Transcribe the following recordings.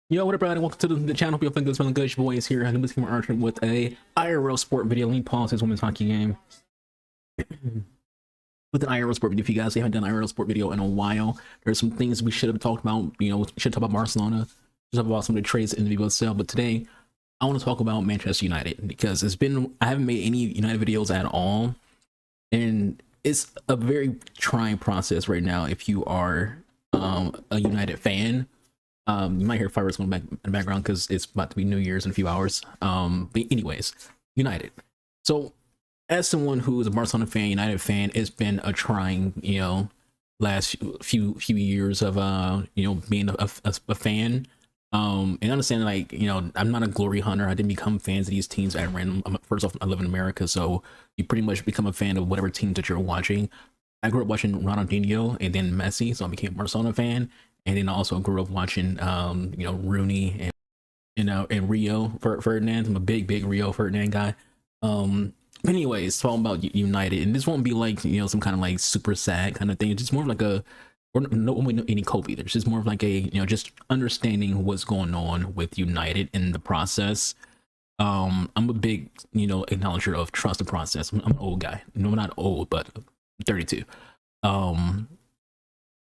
Yo, what up, everybody? Welcome to the channel. Hope you're feeling good, smelling good. Your boy is here, AnubisArchangel, with a IRL sport video. Let me pause this women's hockey game with an IRL sport video. If you guys haven't done an IRL sport video in a while, there's some things we should have talked about. You know, we should talk about Barcelona, should talk about some of the trades in the video itself. But today, I want to talk about Manchester United because I haven't made any United videos at all, and it's a very trying process right now if you are a United fan. You might hear fireworks going back in the background because it's about to be New Year's in a few hours. But anyways, United. So as someone who is a Barcelona fan, United fan, it's been a trying, last few years of being a fan. And understand, like, I'm not a glory hunter. I didn't become fans of these teams at random. First off, I live in America, so you pretty much become a fan of whatever teams that you're watching. I grew up watching Ronaldinho and then Messi, so I became a Barcelona fan. And then I also grew up watching, Rooney and Rio Ferdinand. I'm a big Rio Ferdinand guy. Anyways, talking about United, and this won't be like some kind of like super sad kind of thing. It's just more of like no any Kobe. There's just more of like a just understanding what's going on with United in the process. I'm a big acknowledger of trust the process. I'm an old guy. No, I'm not old, but I'm 32.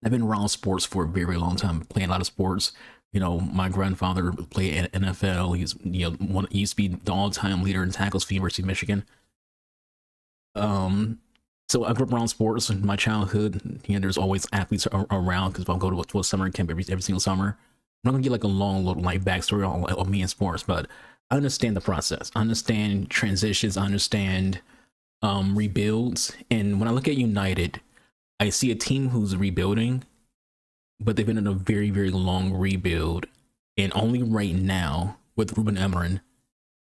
I've been around sports for a very long time, playing a lot of sports. My grandfather played at NFL. He's he used to be the all-time leader in tackles for University of Michigan. So I grew up around sports in my childhood. There's always athletes around because if I go to a summer camp every single summer, I'm not gonna get like a long little like backstory on me in sports, but I understand the process. I understand transitions. I understand rebuilds. And when I look at United, I see a team who's rebuilding, but they've been in a very long rebuild. And only right now, with Ruben Amorim,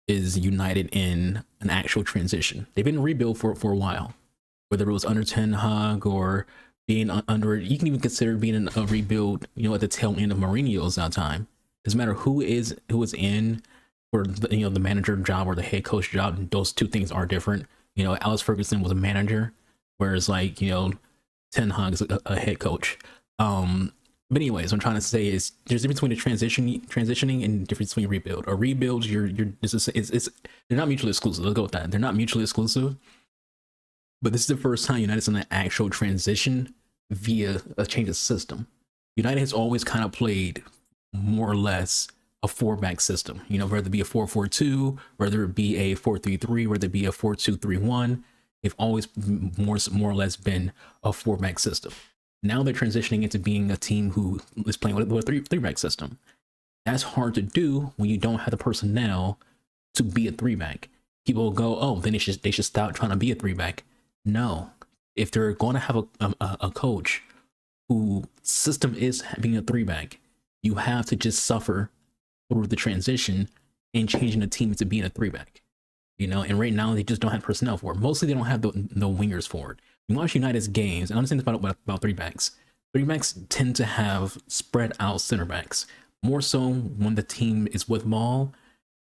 is United in an actual transition. They've been in rebuild for a while, whether it was under Ten Hag or being under. You can even consider being in a rebuild, at the tail end of Mourinho's time. Doesn't matter who is in for the manager job or the head coach job. Those two things are different. Alex Ferguson was a manager, whereas like Ten Hag is a head coach. But anyways, what I'm trying to say is there's a difference between the transitioning and the difference between rebuild. Or rebuilds, they're not mutually exclusive. Let's go with that. They're not mutually exclusive. But this is the first time United's in an actual transition via a change of system. United has always kind of played more or less a four-back system. Whether it be a 4-4-2, whether it be a 4-3-3, whether it be a 4-2-3-1. They've always more or less been a four-back system. Now they're transitioning into being a team who is playing with a three-back system. That's hard to do when you don't have the personnel to be a three-back. People will go, oh, then they should stop trying to be a three-back. No, if they're going to have a coach who system is being a three-back, you have to just suffer through the transition and changing the team into being a three-back. And right now they just don't have personnel for it. Mostly they don't have the wingers for it. You watch United's games, and I understand about three backs. Three backs tend to have spread out center backs, more so when the team is with ball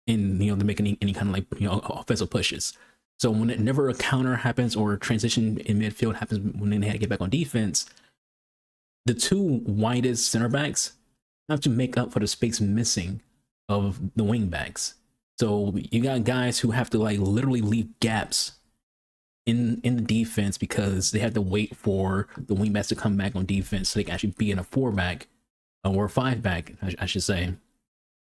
and they're making any kind of like offensive pushes. So whenever a counter happens or a transition in midfield happens when they had to get back on defense, the two widest center backs have to make up for the space missing of the wing backs. So you got guys who have to like literally leave gaps in the defense because they have to wait for the wingbacks to come back on defense so they can actually be in a four-back or a five-back, I should say,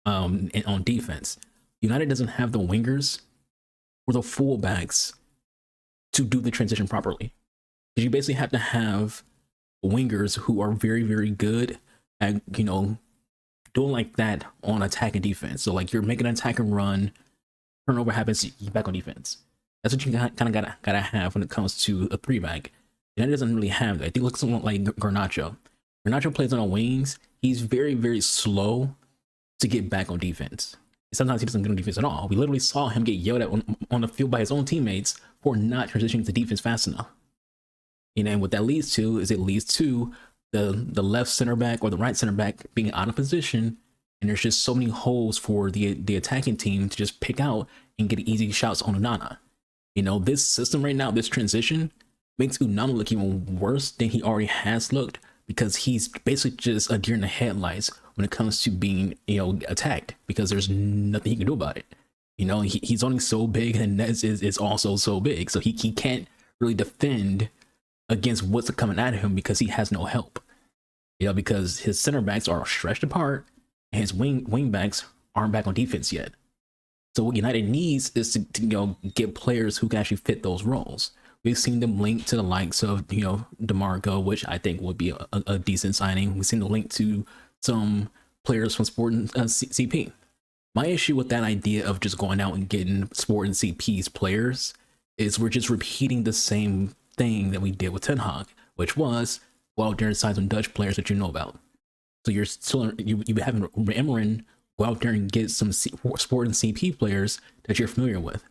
on defense. United doesn't have the wingers or the fullbacks to do the transition properly. Because you basically have to have wingers who are very good at doing like that on attack and defense. So like you're making an attack and run, turnover happens, you're back on defense. That's what you kind of gotta have when it comes to a three-back. United doesn't really have that. I think look at someone like Garnacho. Garnacho plays on the wings. He's very slow to get back on defense. Sometimes he doesn't get on defense at all. We literally saw him get yelled at on the field by his own teammates for not transitioning to defense fast enough. And what that leads to is it leads to the left center back or the right center back being out of position, and there's just so many holes for the attacking team to just pick out and get easy shots on Onana. This system right now, this transition makes Onana look even worse than he already has looked because he's basically just a deer in the headlights when it comes to being, attacked, because there's nothing he can do about it. He's only so big, and Nez is also so big, so he can't really defend against what's coming at him because he has no help. Because his center backs are stretched apart and his wing backs aren't back on defense yet. So what United needs is to get players who can actually fit those roles. We've seen them linked to the likes of DeMarco, which I think would be a decent signing. We've seen the link to some players from Sporting CP. My issue with that idea of just going out and getting Sporting CP's players is we're just repeating the same thing that we did with Ten Hag, which was go out there and sign some Dutch players that you know about. So you're still you having Emeren go out there and get some Sporting CP players that you're familiar with.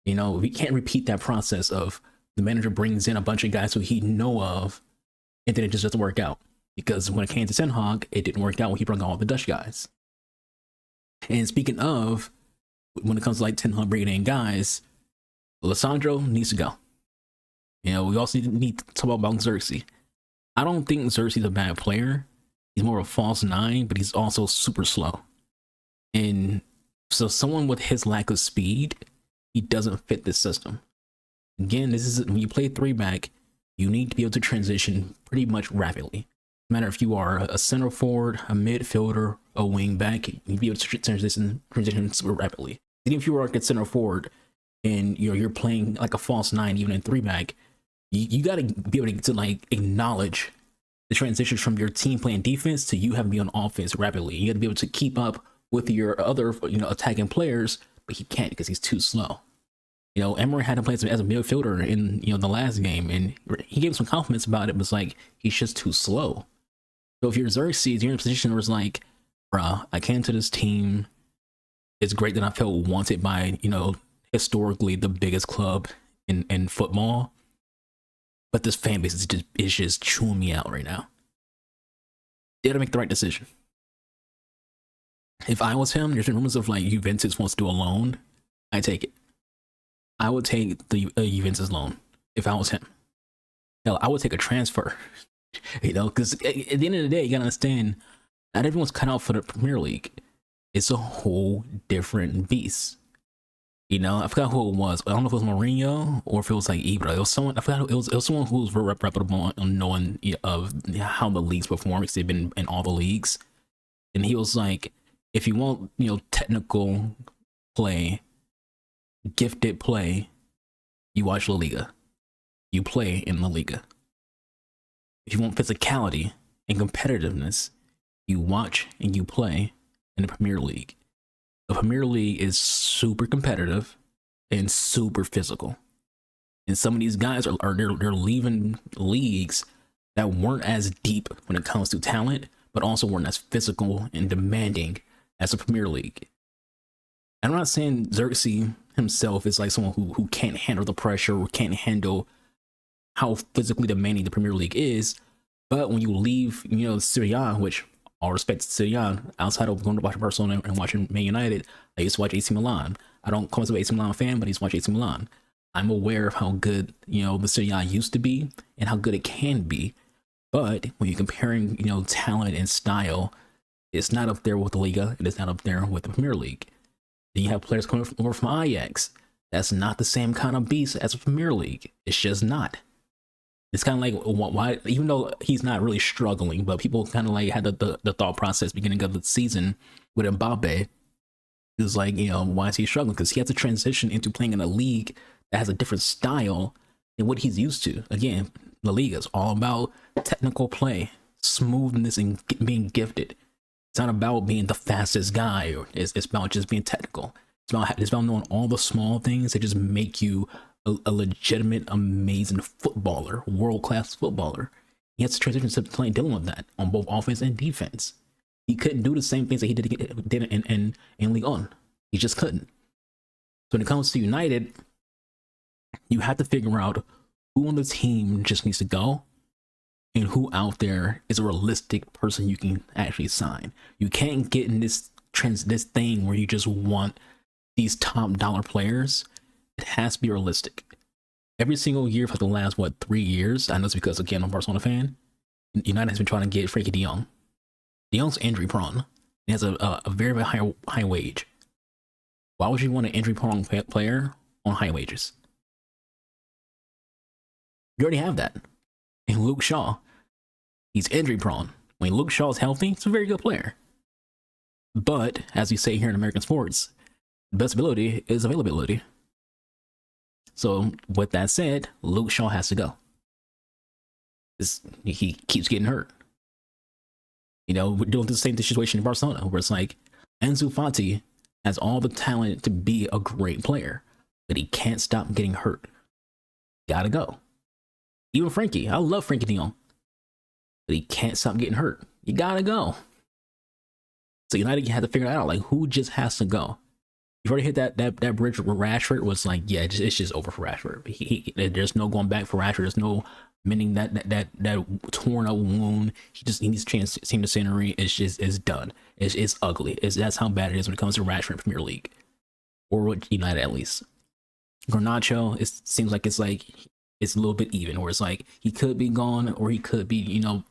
We can't repeat that process of the manager brings in a bunch of guys who he know of, and then it just doesn't work out. Because when it came to Ten Hag, it didn't work out when he brought all the Dutch guys. And speaking of, when it comes to like Ten Hag bringing in guys, Alessandro needs to go. We also need to talk about Xerxes. I don't think Xerxes is a bad player. He's more of a false nine, but he's also super slow. And so someone with his lack of speed, he doesn't fit this system. Again, this is when you play 3-back, you need to be able to transition pretty much rapidly. No matter if you are a center forward, a midfielder, a wing back, you need to be able to transition super rapidly. Even if you are a center forward and you're playing like a false nine, even in 3-back, you got to be able to like acknowledge the transition from your team playing defense to you having to be on offense rapidly. You got to be able to keep up with your other attacking players, but he can't because he's too slow. Emery had to play as a midfielder in the last game, and he gave some compliments about it, but it's like he's just too slow. So if you're Xerxes, you're in a position where it's like, bruh, I came to this team. It's great that I felt wanted by historically the biggest club in football, but this fan base is just chewing me out right now. Did I make the right decision? If I was him, there's been rumors of like Juventus wants to do a loan. I take it. I would take the Juventus loan if I was him. Hell, I would take a transfer. Because at the end of the day, you gotta understand, not everyone's cut out for the Premier League. It's a whole different beast. I forgot who it was. I don't know if it was Mourinho or if it was like Ibra. It was someone. I forgot. It was someone who was very reputable on knowing of how the leagues perform, because they've been in all the leagues. And he was like, if you want technical play, gifted play, you watch La Liga. You play in La Liga. If you want physicality and competitiveness, you watch and you play in the Premier League. The Premier League is super competitive and super physical. And some of these guys are they're leaving leagues that weren't as deep when it comes to talent, but also weren't as physical and demanding as the Premier League. And I'm not saying Xerxes himself is like someone who can't handle the pressure or can't handle how physically demanding the Premier League is. But when you leave, Serie A, which all respect to Serie A, outside of going to watch Barcelona and watching Man United, I used to watch AC Milan. I don't call myself an AC Milan fan, but I used to watch AC Milan. I'm aware of how good, the Serie A used to be and how good it can be. But when you're comparing, talent and style, it's not up there with the Liga, and it's not up there with the Premier League. Then you have players coming over from Ajax. That's not the same kind of beast as a Premier League. It's just not. It's kind of like, why, even though he's not really struggling, but people kind of like had the thought process beginning of the season with Mbappe. It was like, why is he struggling? Because he has to transition into playing in a league that has a different style than what he's used to. Again, La Liga is all about technical play, smoothness, and being gifted. It's not about being the fastest guy, or it's about just being technical. It's about knowing all the small things that just make you a legitimate, amazing footballer, world-class footballer. He has to transition to dealing with that on both offense and defense. He couldn't do the same things that he did in Ligue 1. He just couldn't. So when it comes to United, you have to figure out who on the team just needs to go and who out there is a realistic person you can actually sign. You can't get in this thing where you just want these top dollar players. It has to be realistic. Every single year for the last 3 years, I know it's because, again, I'm a Barcelona fan, United has been trying to get Frankie De Jong. De Jong's injury prone. He has a very, very high wage. Why would you want an injury prone player on high wages? You already have that. And Luke Shaw, he's injury prone. When Luke Shaw is healthy, he's a very good player. But as we say here in American sports, best ability is availability. So with that said, Luke Shaw has to go. He keeps getting hurt. You know, we're doing the same situation in Barcelona, where it's like Ansu Fati has all the talent to be a great player, but he can't stop getting hurt. Gotta go. Even Frankie, I love Frankie De Jong, but he can't stop getting hurt. You gotta go. So United had to figure that out. Like, who just has to go? You've already hit that bridge where Rashford was like, yeah, it's just over for Rashford. There's no going back for Rashford. There's no mending that torn up wound. He needs to change team to scenery. It's done. It's ugly. That's how bad it is when it comes to Rashford in Premier League, or with United at least. Garnacho, it seems like it's a little bit even, where it's like he could be gone, or he could be, you know,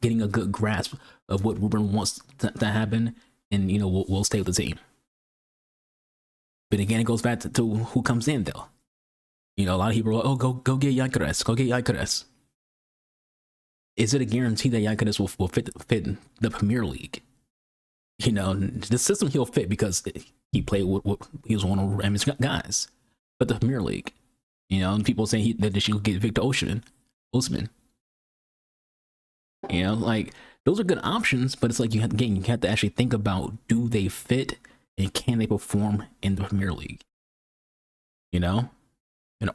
getting a good grasp of what Ruben wants to happen, and, you know, we'll stay with the team. But again, it goes back to who comes in, though. You know, a lot of people are like, oh, go get Gyökeres. Go get Gyökeres. Is it a guarantee that Gyökeres will fit the Premier League? You know, the system he'll fit because he played he was one of Remy's guys. But the Premier League, you know, and people saying that they should get Victor Osimhen. You know, like, those are good options, but it's like you have to actually think about, do they fit and can they perform in the Premier League? You know, and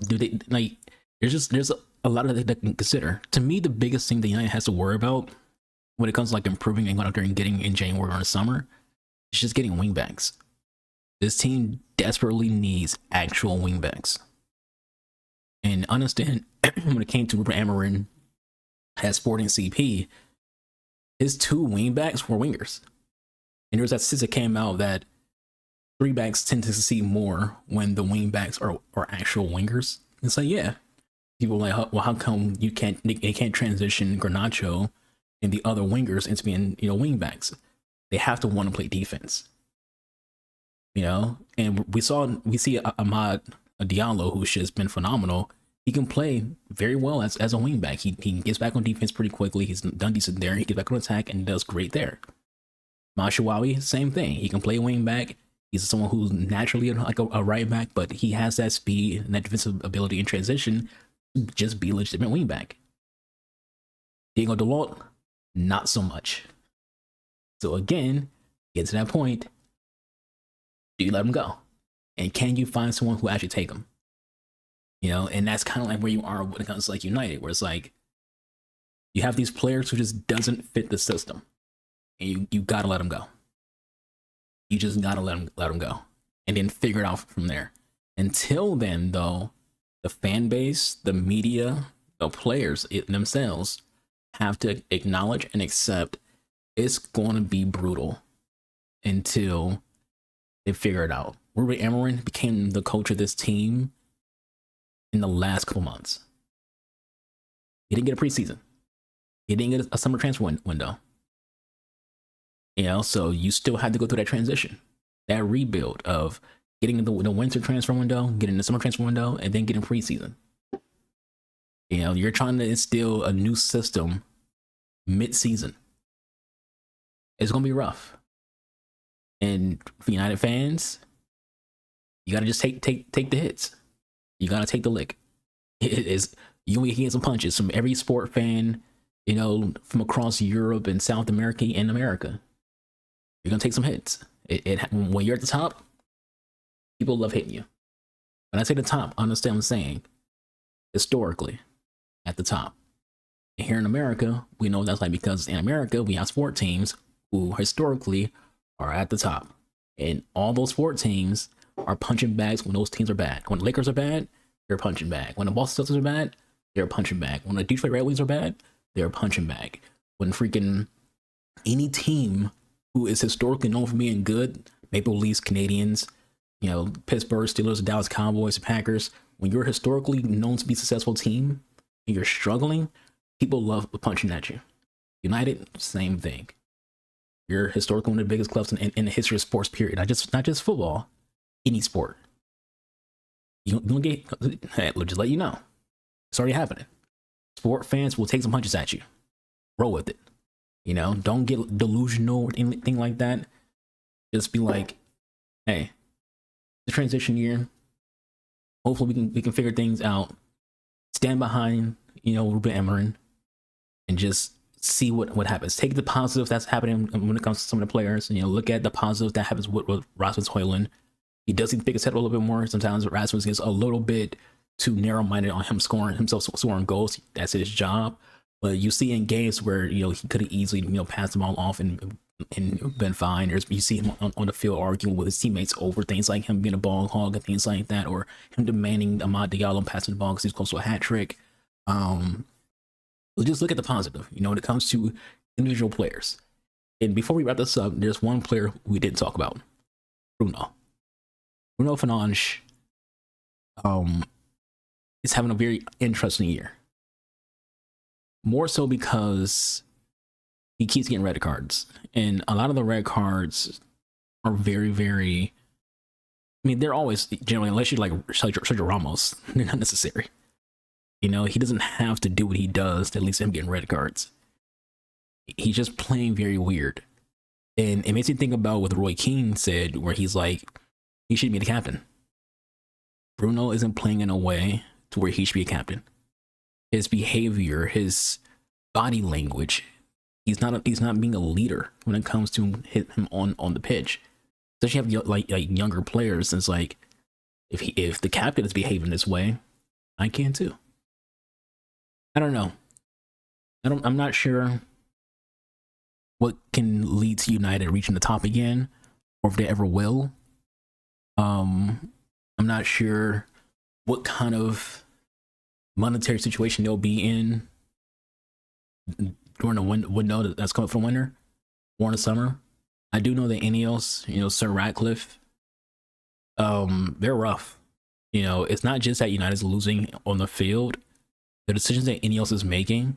do they, like, there's a lot of that they can consider. To me, the biggest thing that United has to worry about when it comes to like improving and going out there and getting in January or in the summer is just getting wingbacks. This team desperately needs actual wingbacks. And understand, when it came to Ruben Amorim at Sporting CP, his 2 wingbacks were wingers. And there was that statistic that came out that 3 backs tend to succeed more when the wingbacks are actual wingers. It's like, yeah. People are like, well, how come they can't transition Garnacho and the other wingers into being, you know, wingbacks? They have to want to play defense. You know, and we see Ahmad Diallo, who's just been phenomenal. He can play very well as a wingback. He gets back on defense pretty quickly. He's done decent there. He gets back on attack and does great there. Mashawawi, same thing. He can play wingback. He's someone who's naturally like a right back, but he has that speed and that defensive ability in transition to just be a legitimate wingback. Diego Dalot, not so much. So again, get to that point. Do you let him go? And can you find someone who actually take him? You know, and that's kind of like where you are when it comes to like United, where it's like you have these players who just doesn't fit the system, and you gotta let them go. You just gotta let them go, and then figure it out from there. Until then, though, the fan base, the media, the players themselves have to acknowledge and accept it's going to be brutal until they figure it out. Ruben Amorim became the coach of this team in the last couple months. He didn't get a preseason. He didn't get a summer transfer window. You know, so you still had to go through that transition, that rebuild of getting the winter transfer window, getting the summer transfer window, and then getting preseason. You know, you're trying to instill a new system mid-season. It's going to be rough. And for United fans, you got to just take the hits. You got to take the lick. You're going to get some punches from every sport fan, you know, from across Europe and South America and America. You're going to take some hits. When you're at the top, people love hitting you. When I say the top, understand what I'm saying. Historically, at the top. And here in America, we know that's like because in America, we have sport teams who historically are at the top. And all those sport teams are punching bags when those teams are bad. When the Lakers are bad, they're punching bag. When the Boston Celtics are bad, they're punching bag. When the Detroit Red Wings are bad, they're punching bag. When freaking any team who is historically known for being good, Maple Leafs, Canadians, you know, Pittsburgh Steelers, Dallas Cowboys, Packers, when you're historically known to be a successful team and you're struggling, People love punching at you. United, same thing. You're historically one of the biggest clubs in the history of sports, period. Not just football, any sport. You don't get, hey, just let you know. It's already happening. Sport fans will take some punches at you. Roll with it. You know, don't get delusional or anything like that. Just be like, hey, the transition year. Hopefully we can figure things out. Stand behind, you know, Ruben Amorim, and just see what happens. Take the positive that's happening when it comes to some of the players. And, you know, look at the positive that happens with Rasmus Højlund. He does need to pick his head a little bit more. Sometimes Rasmus gets a little bit too narrow-minded on himself scoring goals. That's his job. But you see in games where, you know, he could have easily, you know, passed the ball off and been fine. You see him on the field arguing with his teammates over things like him being a ball hog and things like that, or him demanding Amad Diallo passing the ball because he's close to a hat trick. Just look at the positive, you know, when it comes to individual players. And before we wrap this up, there's one player we didn't talk about. Bruno Fernandes is having a very interesting year. More so because he keeps getting red cards. And a lot of the red cards are very, very... I mean, they're always, generally, unless you're like Sergio Ramos, they're not necessary. You know, he doesn't have to do what he does to at least him getting red cards. He's just playing very weird. And it makes me think about what Roy Keane said, where he's like, he should be the captain. Bruno isn't playing in a way to where he should be a captain. His behavior, his body language, he's not being a leader when it comes to him on the pitch. Especially have like younger players. It's like, if the captain is behaving this way, I can too. I don't know. I'm not sure what can lead to United reaching the top again, or if they ever will. I'm not sure what kind of monetary situation they'll be in during the window that's coming from winter or in the summer. I do know that Ineos, you know, Sir Ratcliffe, they're rough. You know, it's not just that United's losing on the field. The decisions that Ineos is making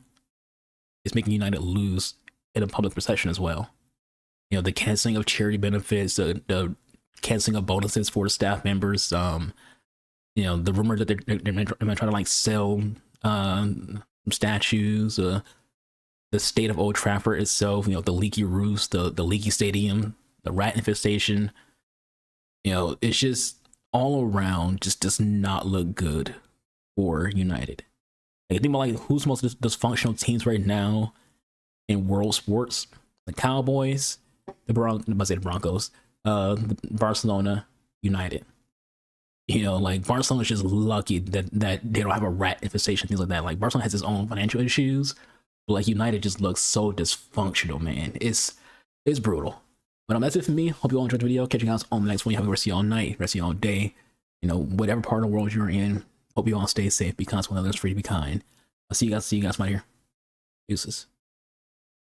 is making United lose in a public perception as well. You know, the canceling of charity benefits, the canceling of bonuses for the staff members, you know, the rumor that they're trying to like sell statues, the state of Old Trafford itself, you know, the leaky roofs, the leaky stadium, the rat infestation. You know, it's just all around just does not look good for United. Like, think about like who's the most dysfunctional teams right now in world sports: the Cowboys, the Broncos, Barcelona, United. You know, like Barcelona's just lucky that they don't have a rat infestation, things like that. Like Barcelona has its own financial issues, but like United just looks so dysfunctional, man. It's brutal. But that's it for me. Hope you all enjoyed the video. Catch you guys on the next one. You have a rest of your night, rest of your day. You know, whatever part of the world you're in. Hope you all stay safe. Be constant. Others free to be kind. I'll see you guys. My dear. Deuces.